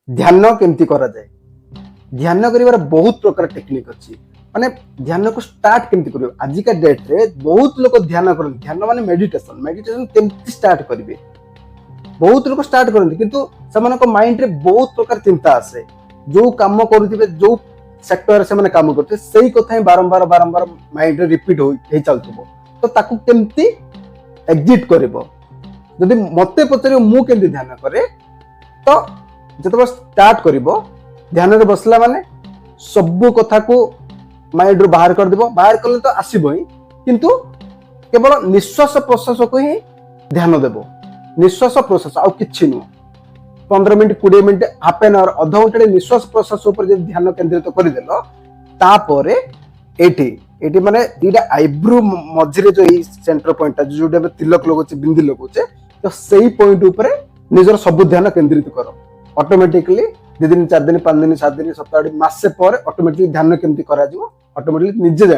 ध्यान केमती करा जाए ध्यान करिवार बहुत प्रकार टेक्निक अच्छी माने ध्यान को स्टार्ट केमती करियो आजिका डेट रे बहुत लोग ध्यान करन ध्यान माने मेडिटेशन मेडिटेशन केमती स्टार्ट करिवे बहुत लोग स्टार्ट करन किंतु समानको माइंड रे बहुत प्रकार चिंता आसे जो काम करूथिबे जो सेक्टर से माने काम करते सही कथा ही बारंबार बारंबार माइंड रे रिपीट होई चलतबो तो ताकू केमती एग्जिट करबो जदि मते पचरियो मु केमती ध्यान करे तो जतबे स्टार्ट करबो ध्यान रे बसला माने सब कथा को माइंड रो बाहर कर देबो बाहर करले तो आसीबो ही किंतु केवल निश्वास प्रश्वास को ही ध्यान देबो निश्वास प्रश्वास आ किछि नु 15 minute 20 minute half an hour अध घंटे निश्वास प्रश्वास ऊपर जे ध्यान केंद्रित कर देलो तापरे एठी माने दीटा आईब्रो मझरे जो ई सेंटर पॉइंट जोटा तिलक लगोचे बिंदी लगोचे तो सही पॉइंट ऊपर निजर सब ध्यान केंद्रित करो ऑटोमेटिकली 2 दिन 4 दिन 5 दिन 7 दिन सप्ताह मासे पर ऑटोमेटिकली ध्यान केमती करा जिवो ऑटोमेटिकली निजे जान